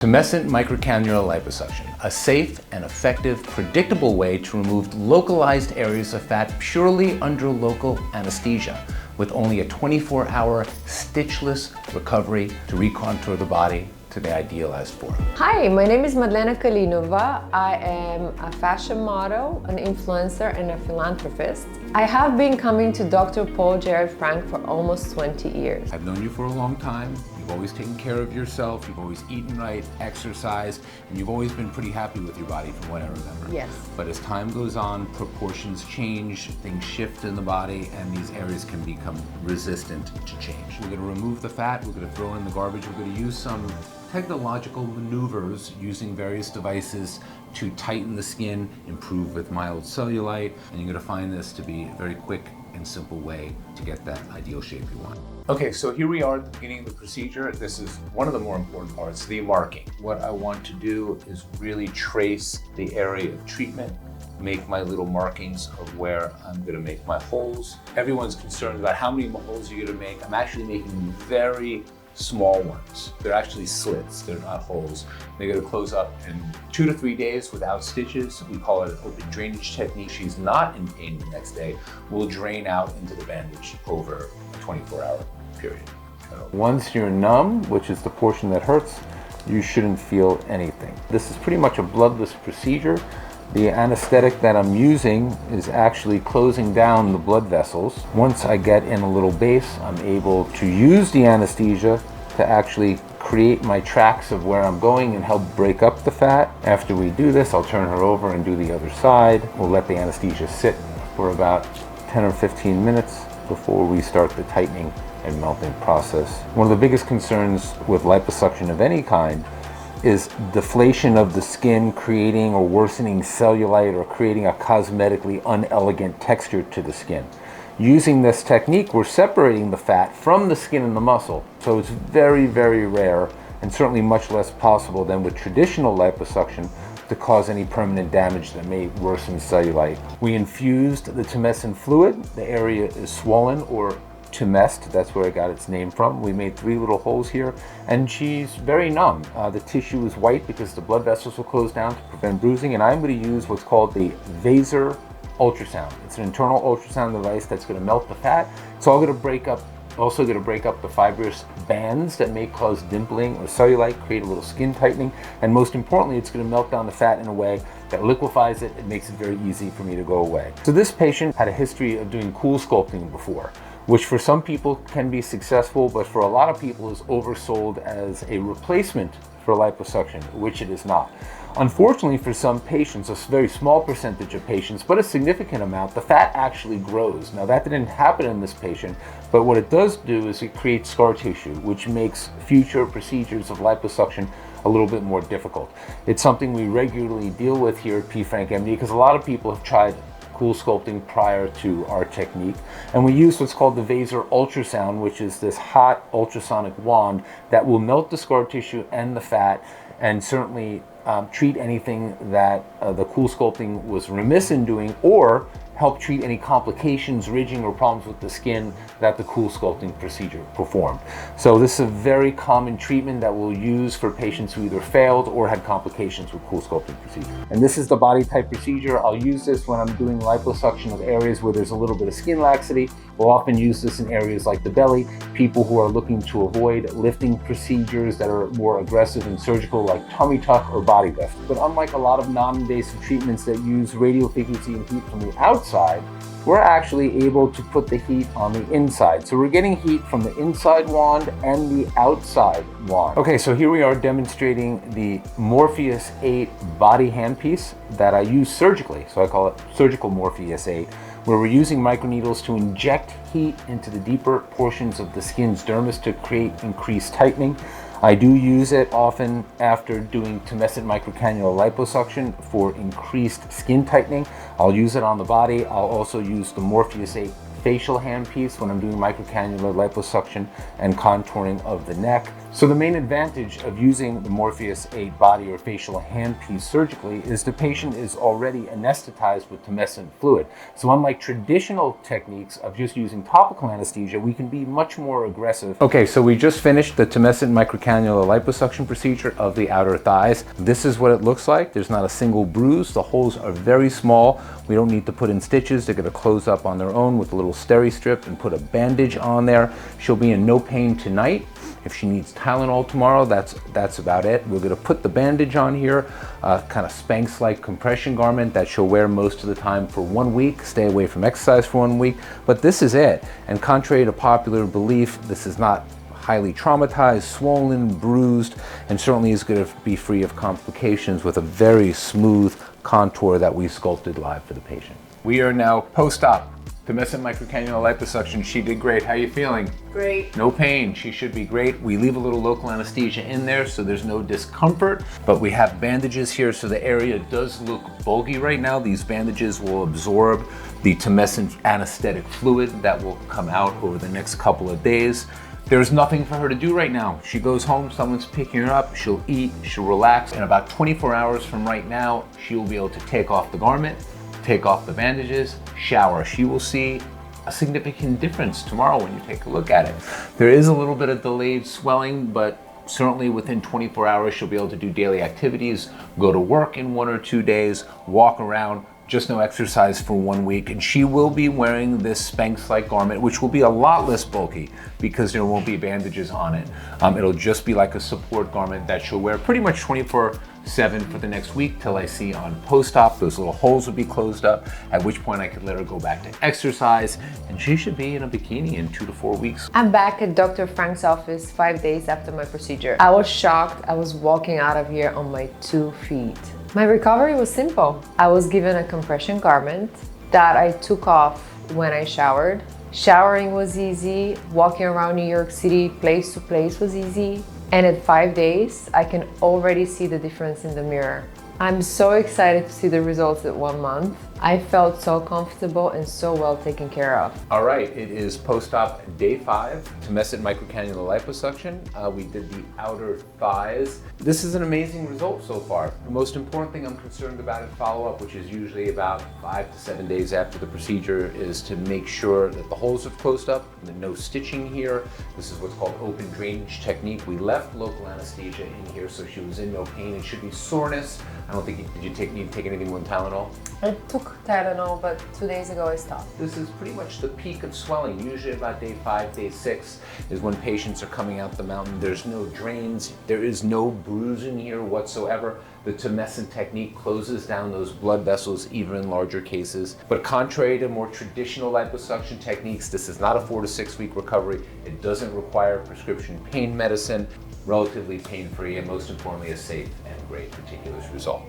Tumescent microcannula liposuction, a safe and effective, predictable way to remove localized areas of fat purely under local anesthesia, with only a 24-hour stitchless recovery to recontour the body to the ideal as form. Hi, my name is 𝐒𝐥𝐢𝐦𝐦𝐢𝐧𝑠. I am a fashion model, an influencer, and a philanthropist. I have been coming to Dr. Paul Gerard Frank for almost 20 years. I've known you for a long time. You've always taken care of yourself. You've always eaten right, exercised, and you've always been pretty happy with your body from what I remember. Yes. But as time goes on, proportions change, things shift in the body, and these areas can become resistant to change. We're going to remove the fat. We're going to throw it in the garbage. We're going to use some technological maneuvers using various devices to tighten the skin, improve with mild cellulite, and you're going to find this to be a very quick and simple way to get that ideal shape you want. Okay, so here we are at the beginning of the procedure. This is one of the more important parts, the marking. What I want to do is really trace the area of treatment, make my little markings of where I'm gonna make my holes. Everyone's concerned about how many holes you're gonna make. I'm actually making very small ones. They're actually slits, they're not holes. They're gonna close up in 2 to 3 days without stitches. We call it an open drainage technique. She's not in pain the next day. We'll drain out into the bandage over a 24-hour period. Once you're numb, which is the portion that hurts, you shouldn't feel anything. This is pretty much a bloodless procedure. The anesthetic that I'm using is actually closing down the blood vessels. Once I get in a little base, I'm able to use the anesthesia to actually create my tracks of where I'm going and help break up the fat. After we do this, I'll turn her over and do the other side. We'll let the anesthesia sit for about 10 or 15 minutes before we start the tightening and melting process. One of the biggest concerns with liposuction of any kind is deflation of the skin, creating or worsening cellulite or creating a cosmetically unelegant texture to the skin. Using this technique, we're separating the fat from the skin and the muscle, so it's very, very rare and certainly much less possible than with traditional liposuction to cause any permanent damage that may worsen cellulite. We infused the tumescent fluid. The area is swollen or tumesced, that's where it got its name from. We made 3 little holes here, and she's very numb. The tissue is white because the blood vessels will close down to prevent bruising, and I'm going to use what's called the Vaser ultrasound. It's an internal ultrasound device that's going to melt the fat. It's all going to break up, also going to break up the fibrous bands that may cause dimpling or cellulite, create a little skin tightening, and most importantly, it's going to melt down the fat in a way that liquefies it. It makes it very easy for me to go away. So this patient had a history of doing cool sculpting before, which for some people can be successful, but for a lot of people is oversold as a replacement for liposuction, which it is not. Unfortunately, for some patients, a very small percentage of patients, but a significant amount, the fat actually grows. Now that didn't happen in this patient, but what it does do is it creates scar tissue, which makes future procedures of liposuction a little bit more difficult. It's something we regularly deal with here at PFRANKMD because a lot of people have tried cool sculpting prior to our technique, and we use what's called the Vaser ultrasound, which is this hot ultrasonic wand that will melt the scar tissue and the fat and certainly treat anything that the cool sculpting was remiss in doing, or help treat any complications, ridging, or problems with the skin that the cool sculpting procedure performed. So this is a very common treatment that we'll use for patients who either failed or had complications with cool sculpting procedure. And this is the BodyTite procedure. I'll use this when I'm doing liposuction of areas where there's a little bit of skin laxity. We'll often use this in areas like the belly, people who are looking to avoid lifting procedures that are more aggressive and surgical, like tummy tuck or body lift. But unlike a lot of non-invasive treatments that use radial frequency and heat from the outside, we're actually able to put the heat on the inside. So we're getting heat from the inside wand and the outside wand. Okay, so here we are demonstrating the Morpheus 8 body handpiece that I use surgically. So I call it surgical Morpheus 8, where we're using microneedles to inject heat into the deeper portions of the skin's dermis to create increased tightening. I do use it often after doing tumescent microcannula liposuction for increased skin tightening. I'll use it on the body. I'll also use the Morpheus 8 facial handpiece when I'm doing microcannula liposuction and contouring of the neck. So the main advantage of using the Morpheus 8 body or facial handpiece surgically is the patient is already anesthetized with tumescent fluid. So unlike traditional techniques of just using topical anesthesia, we can be much more aggressive. Okay, so we just finished the tumescent microcannula liposuction procedure of the outer thighs. This is what it looks like. There's not a single bruise. The holes are very small. We don't need to put in stitches. They're gonna close up on their own with a little steri strip and put a bandage on there. She'll be in no pain tonight. If she needs Tylenol tomorrow, that's about it. We're gonna put the bandage on here, kind of Spanx-like compression garment that she'll wear most of the time for 1 week, stay away from exercise for 1 week, but this is it. And contrary to popular belief, this is not highly traumatized, swollen, bruised, and certainly is gonna be free of complications with a very smooth contour that we sculpted live for the patient. We are now post-op. Tumescent microcannula liposuction. She did great. How are you feeling? Great. No pain. She should be great. We leave a little local anesthesia in there so there's no discomfort, but we have bandages here so the area does look bulgy right now. These bandages will absorb the tumescent anesthetic fluid that will come out over the next couple of days. There's nothing for her to do right now. She goes home, someone's picking her up, she'll eat, she'll relax, and about 24 hours from right now, she will be able to take off the garment, take off the bandages, shower. She will see a significant difference tomorrow when you take a look at it. There is a little bit of delayed swelling, but certainly within 24 hours, she'll be able to do daily activities, go to work in 1 or 2 days, walk around, just no exercise for 1 week. And she will be wearing this Spanx-like garment, which will be a lot less bulky because there won't be bandages on it. It'll just be like a support garment that she'll wear pretty much 24/7 for the next week till I see on post-op. Those little holes will be closed up, at which point I could let her go back to exercise, and she should be in a bikini in 2 to 4 weeks. I'm back at Dr. Frank's office 5 days after my procedure. I was shocked. I was walking out of here on my 2 feet. My recovery was simple. I was given a compression garment that I took off when I showered. Showering was easy. Walking around New York City place to place was easy. And at 5 days, I can already see the difference in the mirror. I'm so excited to see the results at 1 month. I felt so comfortable and so well taken care of. All right, it is post-op day 5, tumescent microcannula liposuction. We did the outer thighs. This is an amazing result so far. The most important thing I'm concerned about in follow-up, which is usually about 5 to 7 days after the procedure, is to make sure that the holes have closed up, no stitching here. This is what's called open drainage technique. We left local anesthesia in here so she was in no pain. It should be soreness. I don't think, did you need to take anything with Tylenol? I took Tylenol, but 2 days ago I stopped. This is pretty much the peak of swelling. Usually about day 5, day 6 is when patients are coming out the mountain. There's no drains. There is no bruising here whatsoever. The tumescent technique closes down those blood vessels even in larger cases. But contrary to more traditional liposuction techniques, this is not a 4 to 6 week recovery. It doesn't require prescription pain medicine, relatively pain-free, and most importantly, a safe and great reticulous result.